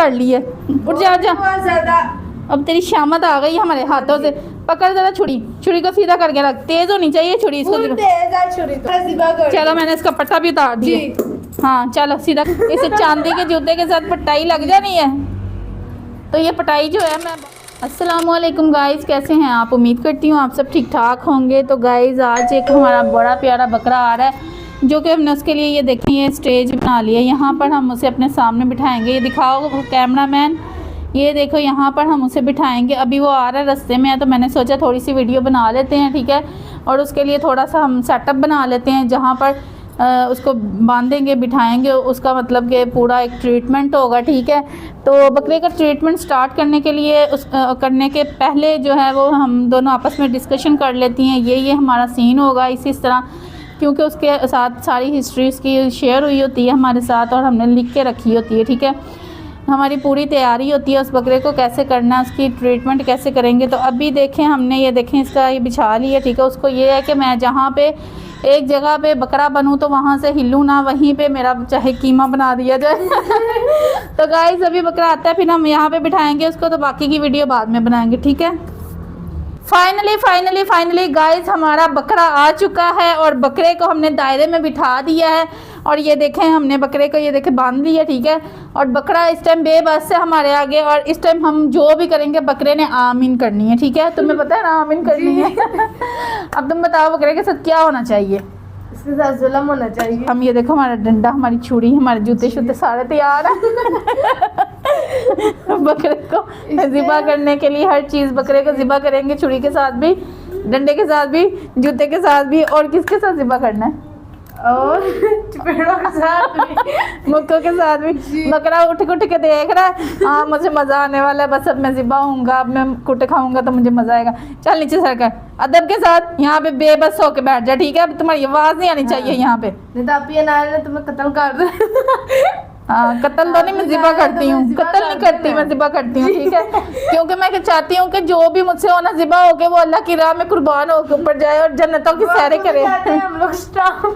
कर ली है। उठ जा जा, अब तेरी शामत आ गई हमारे हाथों से। पकड़ जरा छुरी, छुरी को सीधा करके रख, तेज होनी चाहिए छुरी इसको। चलो मैंने इसका पट्टा भी उतार दिया। हाँ चलो सीधा। इसे चांदी के जूते के साथ पटाई लग जानी है, तो ये पटाई जो है मैं। अस्सलामुअलैकुम गाइस, कैसे हैं आप? उम्मीद करती हूँ आप सब ठीक ठाक होंगे। तो गाइस आज एक हमारा बड़ा प्यारा बकरा आ रहा है, जो कि हमने उसके लिए ये देखें ये स्टेज बना लिया। यहाँ पर हम उसे अपने सामने बिठाएंगे। ये दिखाओ कैमरामैन, ये देखो यहाँ पर हम उसे बिठाएंगे। अभी वो आ रहा है, रास्ते में है, तो मैंने सोचा थोड़ी सी वीडियो बना लेते हैं, ठीक है। और उसके लिए थोड़ा सा हम सेटअप बना लेते हैं, जहाँ पर उसको बांधेंगे, बिठाएंगे। उसका मतलब कि पूरा एक ट्रीटमेंट होगा, ठीक है। तो बकरे का ट्रीटमेंट स्टार्ट करने के लिए करने के पहले जो है वो हम दोनों आपस में डिस्कशन कर लेती हैं। ये हमारा सीन होगा इसी तरह, क्योंकि उसके साथ सारी हिस्ट्री उसकी शेयर हुई होती है हमारे साथ, और हमने लिख के रखी होती है, ठीक है। हमारी पूरी तैयारी होती है उस बकरे को कैसे करना, उसकी ट्रीटमेंट कैसे करेंगे। तो अभी देखें हमने ये देखें इसका ये बिछा लिया, ठीक है। उसको ये है कि मैं जहाँ पे एक जगह पे बकरा बनूँ तो वहाँ से हिलूँ ना, वहीं पे मेरा चाहे कीमा बना दिया जाए। तो गाइस अभी बकरा आता है, फिर हम यहाँ पे बिठाएंगे उसको, तो बाकी की वीडियो बाद में बनाएंगे, ठीक है। फाइनली गाइस हमारा बकरा आ चुका है, और बकरे को हमने दायरे में बिठा दिया है। और ये देखें हमने बकरे को ये देखें बांध दिया, ठीक है। और बकरा इस टाइम बेबस है हमारे आगे, और इस टाइम हम जो भी करेंगे बकरे ने आमीन करनी है, ठीक है। तुम्हें पता है ना आमीन करनी है। अब तुम बताओ बकरे के साथ क्या होना चाहिए? इसके साथ जुल्म होना चाहिए। हम ये देखो हमारा डंडा, हमारी छुरी, हमारे जूते शूते सारे तैयार है। बकरे को ज़िबा करने के लिए हर चीज़, बकरे को ज़िबा करेंगे, छुरी के साथ भी, डंडे के साथ भी, जूते के साथ भी। और किसके साथ ज़िबा करना है? और चपेड़ों के साथ भी, मुक्कों के साथ भी। बकरा उठ के देख रहा है, हाँ मुझे मज़ा आने वाला है, बस अब मैं ज़िबा होऊंगा, अब मैं कुट खाऊंगा तो मुझे मज़ा आएगा। चल नीचे सर कर, अदब के साथ यहाँ पे बेबस होके बैठ जा, ठीक है। अब तुम्हारी आवाज़ नहीं आनी चाहिए यहाँ पे, नहीं तो आप ये ना ले तुम्हें कत्ल कर दे। हाँ कत्ल तो नहीं, मैं ज़िबा करती हूँ, कत्ल नहीं करती, मैं ज़िबा करती हूँ, ठीक है। क्योंकि मैं चाहती हूँ कि जो भी मुझसे होना ज़िबा होके वो अल्लाह की राह में कुर्बान होकर ऊपर जाए और जन्नतों की सैरें करे। हम लोग स्टाम।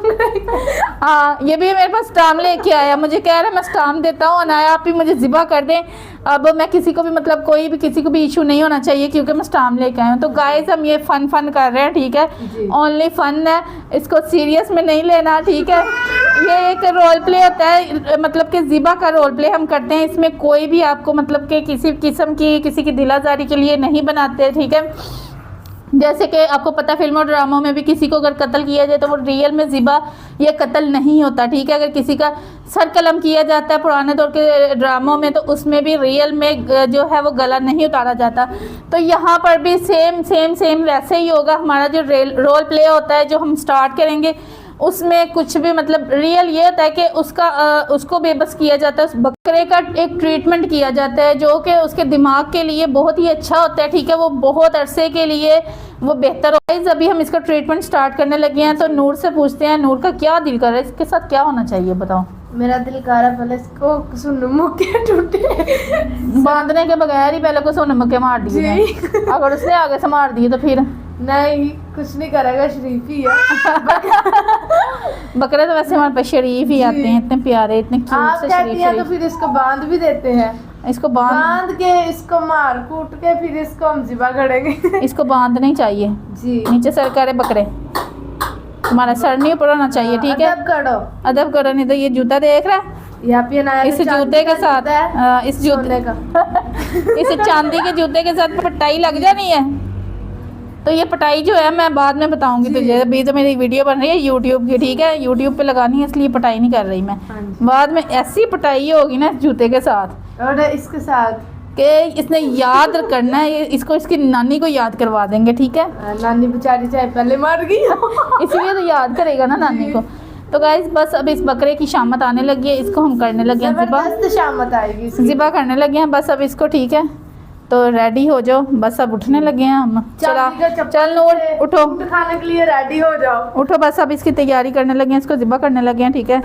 हाँ ये भी मेरे पास स्टाम लेके आया, मुझे कह रहा है मैं स्टाम देता हूँ अनाया, आप ही मुझे ज़िबा कर दें। अब मैं किसी को भी मतलब कोई भी किसी को भी इशू नहीं होना चाहिए, क्योंकि मैं स्टाम लेके आया हूँ। तो गाइस हम ये फन कर रहे हैं, ठीक है, ओनली फन है, इसको सीरियस में नहीं लेना, ठीक है। ये एक रोल प्ले होता है, मतलब कि ज़िबा का रोल प्ले हम करते हैं। इसमें कोई भी आपको मतलब कि किसी किस्म की किसी की दिलाजारी के लिए नहीं बनाते, ठीक है। जैसे कि आपको पता है फिल्मों ड्रामों में भी किसी को अगर कत्ल किया जाए तो वो रियल में ज़िबा ये कत्ल नहीं होता, ठीक है। अगर किसी का सर कलम किया जाता है पुराने दौर के ड्रामों में, तो उसमें भी रियल में जो है वो गला नहीं उतारा जाता। तो यहाँ पर भी सेम वैसे ही होगा। हमारा जो रोल प्ले होता है जो हम स्टार्ट करेंगे, उसमें कुछ भी मतलब रियल ये होता है कि उसको बेबस किया जाता है, उस बकरे का एक ट्रीटमेंट किया जाता है, जो कि उसके दिमाग के लिए बहुत ही अच्छा होता है, ठीक है। वो बहुत अरसे के लिए वो बेहतर होता है। अभी हम इसका ट्रीटमेंट स्टार्ट करने लगे हैं, तो नूर से पूछते हैं, नूर का क्या दिल कर रहा है, इसके साथ क्या होना चाहिए बताओ? मेरा दिल कर रहा है पहले इसको सुन मुक्के टूटे, बांधने के बगैर ही पहले को सोने मुक्के मार दिए। अगर उसने आगे से मार दिए तो फिर नहीं, कुछ नहीं करेगा, शरीफ ही है। बकरे तो वैसे हमारे पास शरीफ ही आते हैं, इतने प्यारे, इतने क्यूट से शरीफ। तो फिर इसको बांध भी देते हैं, इसको बांध के इसको मार कूट के फिर इसको हम ज़िबा करेंगे। इसको बांधना ही चाहिए जी। नीचे सर करे बकरे, तुम्हारा सर नहीं ऊपर होना चाहिए, ठीक है। अदब करो, नहीं तो ये जूता देख रहा है, यहाँ पे इस जूते के साथ इस जूते का इस चांदी के जूते के साथ पटाई लग जानी है। तो ये पटाई जो है मैं बाद में बताऊंगी तुझे, अभी तो मेरी वीडियो बन रही है यूट्यूब की, ठीक है। यूट्यूब पे लगानी है, इसलिए पटाई नहीं कर रही मैं। बाद में ऐसी पटाई होगी ना इस जूते के साथ और इसके साथ कि इसने याद करना है, इसको इसकी नानी को याद करवा देंगे, ठीक है। नानी बेचारी चाहे पहले मर गई इसलिए तो याद करेगा ना नानी को। तो गाइस बस अब इस बकरे की शामत आने लगी है, इसको हम करने लगे हैं ज़िबा, शामत आएगी, ज़िबा करने लगे हैं बस अब इसको, ठीक है। तो रेडी हो जाओ, बस अब उठने लगे हैं हम। चला चल नूर उठो, खाने के लिए रेडी हो जाओ। उठो बस अब इसकी तैयारी करने लगे हैं, इसको ज़िबा करने लगे हैं, ठीक है।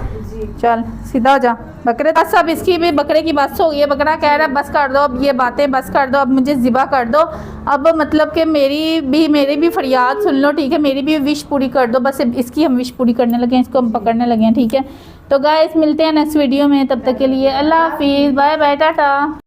चल सीधा हो जा बकरे। बस अब इसकी भी बकरे की बस हो गई है, बकरा कह रहा है बस कर दो अब, ये बातें बस कर दो अब, मुझे ज़िबा कर दो अब। मतलब कि मेरी भी फरियाद सुन लो, ठीक है, मेरी भी विश पूरी कर दो। बस इसकी हम विश पूरी करने लगे हैं, इसको हम पकड़ने लगे हैं, ठीक है। तो गाइस मिलते हैं नेक्स्ट वीडियो में, तब तक के लिए अल्लाह हाफिज़, बाय बाय, टाटा।